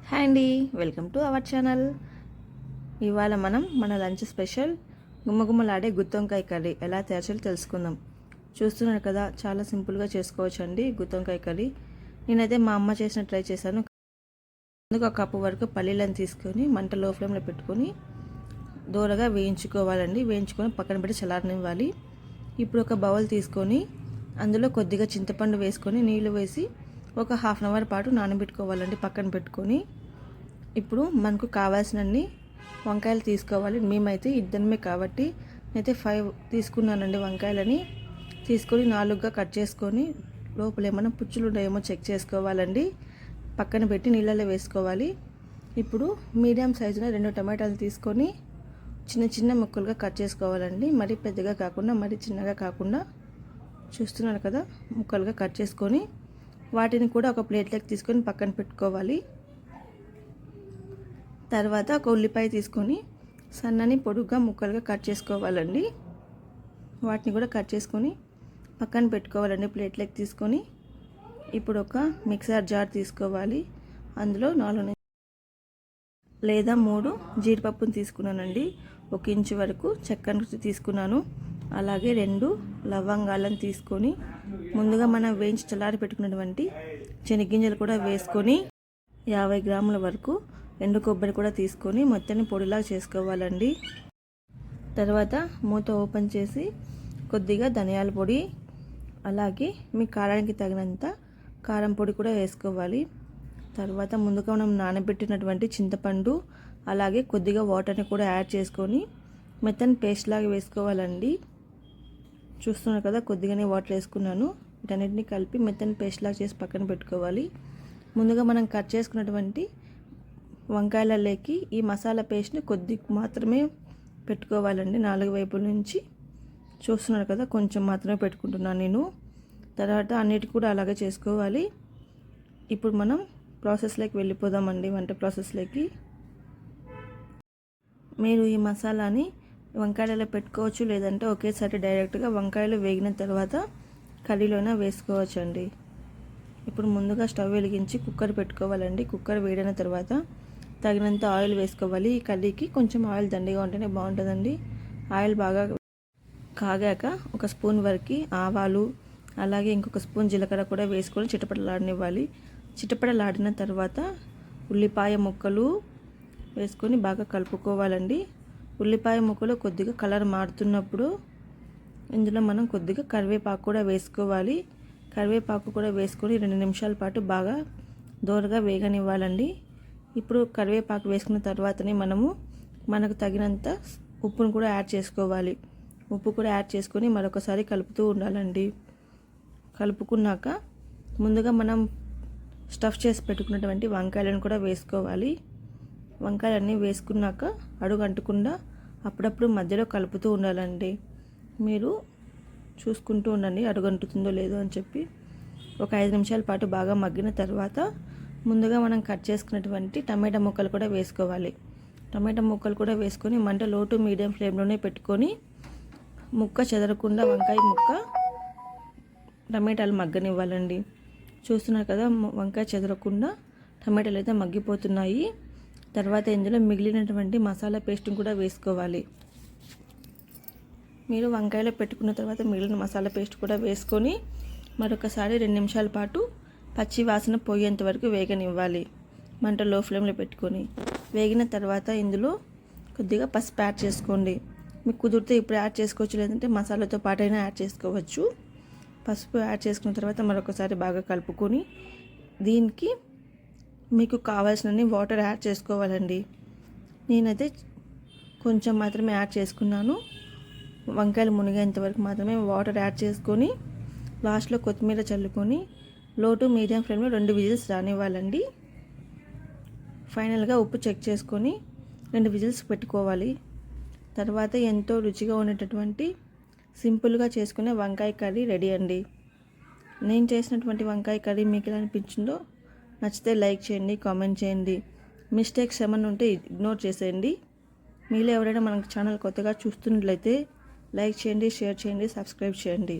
Hi అండి, welcome to our channel. ఇవాళ మనం మన లంచ్ స్పెషల్ గుమ్మగుమ్మలాడే గుత్తొంకాయ కర్రీ ఎలా తయారు చేయాలో తెలుసుకుందాం. చూస్తున్నారు కదా, చాలా సింపుల్గా చేసుకోవచ్చు అండి గుత్తొంకాయ కర్రీ. నేనైతే మా అమ్మ చేసిన ట్రై చేశాను. అందుకు ఒక కప్పు వరకు పల్లీలను తీసుకొని మంట లో ఫ్లేమ్లో పెట్టుకొని దూరగా వేయించుకోవాలండి. వేయించుకొని పక్కన పెట్టి చల్లారనివ్వాలి. ఇప్పుడు ఒక బౌల్ తీసుకొని అందులో కొద్దిగా చింతపండు వేసుకొని నీళ్లు వేసి ఒక హాఫ్ అన్ అవర్ పాటు నానబెట్టుకోవాలండి పక్కన పెట్టుకొని. ఇప్పుడు మనకు కావాల్సినన్ని వంకాయలు తీసుకోవాలి. మేమైతే ఇద్దరమే కాబట్టి నేనైతే 5 తీసుకున్నానండి వంకాయలని. తీసుకొని 4గా కట్ చేసుకొని లోపల ఏమైనా పుచ్చులు ఉన్నాయేమో చెక్ చేసుకోవాలండి. పక్కన పెట్టి నీళ్ళలో వేసుకోవాలి. ఇప్పుడు మీడియం సైజులో 2 టమాటాలు తీసుకొని చిన్న చిన్న ముక్కలుగా కట్ చేసుకోవాలండి. మరీ పెద్దగా కాకుండా మరీ చిన్నగా కాకుండా చూస్తున్నారు కదా, ముక్కలుగా కట్ చేసుకొని వాటిని కూడా ఒక ప్లేట్లోకి తీసుకొని పక్కన పెట్టుకోవాలి. తర్వాత ఒక ఉల్లిపాయ తీసుకొని సన్నని పొడుగ్గా ముక్కలుగా కట్ చేసుకోవాలండి. వాటిని కూడా కట్ చేసుకొని పక్కన పెట్టుకోవాలండి ప్లేట్లోకి తీసుకొని. ఇప్పుడు ఒక మిక్సర్ జార్ తీసుకోవాలి. అందులో 4 లేదా 3 జీడిపప్పును తీసుకున్నానండి. 1 ఇంచు వరకు చెక్కను తీసుకున్నాను. అలాగే 2 లవంగాలను తీసుకొని ముందుగా మనం వేయించి చల్లారి పెట్టుకున్నటువంటి శనగ్గింజలు కూడా వేసుకొని 50 గ్రాముల వరకు ఎండు కొబ్బరి కూడా తీసుకొని మొత్తాన్ని పొడిలా చేసుకోవాలండి. తర్వాత మూత ఓపెన్ చేసి కొద్దిగా ధనియాల పొడి, అలాగే మీ కారానికి తగినంత కారం పొడి కూడా వేసుకోవాలి. తర్వాత ముందుగా మనం నానబెట్టినటువంటి చింతపండు అలాగే కొద్దిగా వాటర్ని కూడా యాడ్ చేసుకొని మెత్తని పేస్ట్ లాగా వేసుకోవాలండి. చూస్తున్నారు కదా, కొద్దిగానే వాటర్ వేసుకున్నాను. వీటన్నిటిని కలిపి మెత్తని పేస్ట్ లాగా చేసి పక్కన పెట్టుకోవాలి. ముందుగా మనం కట్ చేసుకున్నటువంటి వంకాయలలోకి ఈ మసాలా పేస్ట్ని కొద్ది మాత్రమే పెట్టుకోవాలండి. 4 వైపుల నుంచి. చూస్తున్నారు కదా, కొంచెం మాత్రమే పెట్టుకుంటున్నాను నేను. తర్వాత అన్నిటి కూడా అలాగే చేసుకోవాలి. ఇప్పుడు మనం ప్రాసెస్లోకి వెళ్ళిపోదామండి, వంట ప్రాసెస్లోకి. మీరు ఈ మసాలాని వంకాయలలో పెట్టుకోవచ్చు, లేదంటే ఒకేసారి డైరెక్ట్గా వంకాయలు వేగిన తర్వాత కర్రీలోనే వేసుకోవచ్చు అండి. ఇప్పుడు ముందుగా స్టవ్ వెలిగించి కుక్కర్ పెట్టుకోవాలండి. కుక్కర్ వేడిన తర్వాత తగినంత ఆయిల్ వేసుకోవాలి. ఈ కర్రీకి కొంచెం ఆయిల్ దండిగా ఉంటేనే బాగుంటుందండి. ఆయిల్ బాగా కాగాక 1 స్పూన్ వరకు ఆవాలు, అలాగే ఇంకొక స్పూన్ జీలకర్ర కూడా వేసుకొని చిటపటలాడనివ్వాలి. చిటపటలాడిన తర్వాత ఉల్లిపాయ ముక్కలు వేసుకొని బాగా కలుపుకోవాలండి. ఉల్లిపాయ ముక్కలు కొద్దిగా కలర్ మారుతున్నప్పుడు ఇందులో మనం కొద్దిగా కరివేపాకు కూడా వేసుకోవాలి. కరివేపాకు కూడా వేసుకొని 2 నిమిషాల పాటు బాగా దోరగా వేగనివ్వాలండి. ఇప్పుడు కరివేపాకు వేసుకున్న తర్వాతనే మనకు తగినంత ఉప్పును కూడా యాడ్ చేసుకోవాలి. ఉప్పు కూడా యాడ్ చేసుకొని మరొకసారి కలుపుతూ ఉండాలండి. కలుపుకున్నాక ముందుగా మనం స్టఫ్ చేసి పెట్టుకున్నటువంటి వంకాయలను కూడా వేసుకోవాలి. వంకాయలన్నీ వేసుకున్నాక అడుగు అంటకుండా అప్పుడప్పుడు మధ్యలో కలుపుతూ ఉండాలండి. మీరు చూసుకుంటూ ఉండండి అడుగు అంటుతుందో లేదో అని చెప్పి. ఒక 5 నిమిషాల పాటు బాగా మగ్గిన తర్వాత ముందుగా మనం కట్ చేసుకున్నటువంటి టమాటా ముక్కలు కూడా వేసుకోవాలి. టమాటా ముక్కలు కూడా వేసుకొని మంట లో టు మీడియం ఫ్లేమ్లోనే పెట్టుకొని ముక్క చెదరకుండా వంకాయ ముక్క టమాటాలు మగ్గనివ్వాలండి. చూస్తున్నారు కదా, వంకాయ చెదరకుండా టమాటాలు అయితే మగ్గిపోతున్నాయి. తర్వాత ఇందులో మిగిలినటువంటి మసాలా పేస్ట్ని కూడా వేసుకోవాలి. మీరు వంకాయలో పెట్టుకున్న తర్వాత మిగిలిన మసాలా పేస్ట్ కూడా వేసుకొని మరొకసారి 2 నిమిషాల పాటు పచ్చి వాసన పోయేంత వరకు వేగనివ్వాలి. మంట లో ఫ్లేమ్లో పెట్టుకొని వేగిన తర్వాత ఇందులో కొద్దిగా పసుపు యాడ్ చేసుకోండి. మీకు కుదిరితే ఇప్పుడు యాడ్ చేసుకోవచ్చు, లేదంటే మసాలాతో పాటైనా యాడ్ చేసుకోవచ్చు. పసుపు యాడ్ చేసుకున్న తర్వాత మరొకసారి బాగా కలుపుకొని దీనికి మీకు కావాల్సినన్ని వాటర్ యాడ్ చేసుకోవాలండి. నేనైతే కొంచెం మాత్రమే యాడ్ చేసుకున్నాను. వంకాయలు మునిగేంత వరకు మాత్రమే వాటర్ యాడ్ చేసుకొని లాస్ట్లో కొత్తిమీర చల్లుకొని లో టు మీడియం ఫ్లేమ్లో 2 విజిల్స్ రానివ్వాలండి. ఫైనల్గా ఉప్పు చెక్ చేసుకొని 2 విజిల్స్ పెట్టుకోవాలి. తర్వాత ఎంతో రుచిగా ఉండేటటువంటి సింపుల్గా చేసుకునే వంకాయ కర్రీ రెడీ అండి. నేను చేసినటువంటి వంకాయ కర్రీ మీకు ఎలా అనిపించిందో నచ్చితే లైక్ చేయండి, కామెంట్ చేయండి. మిస్టేక్స్ ఏమైనా ఉంటే ఇగ్నోర్ చేసేయండి. మీలో ఎవరైనా మన ఛానల్ కొత్తగా చూస్తున్నట్లయితే లైక్ చేయండి, షేర్ చేయండి, సబ్స్క్రైబ్ చేయండి.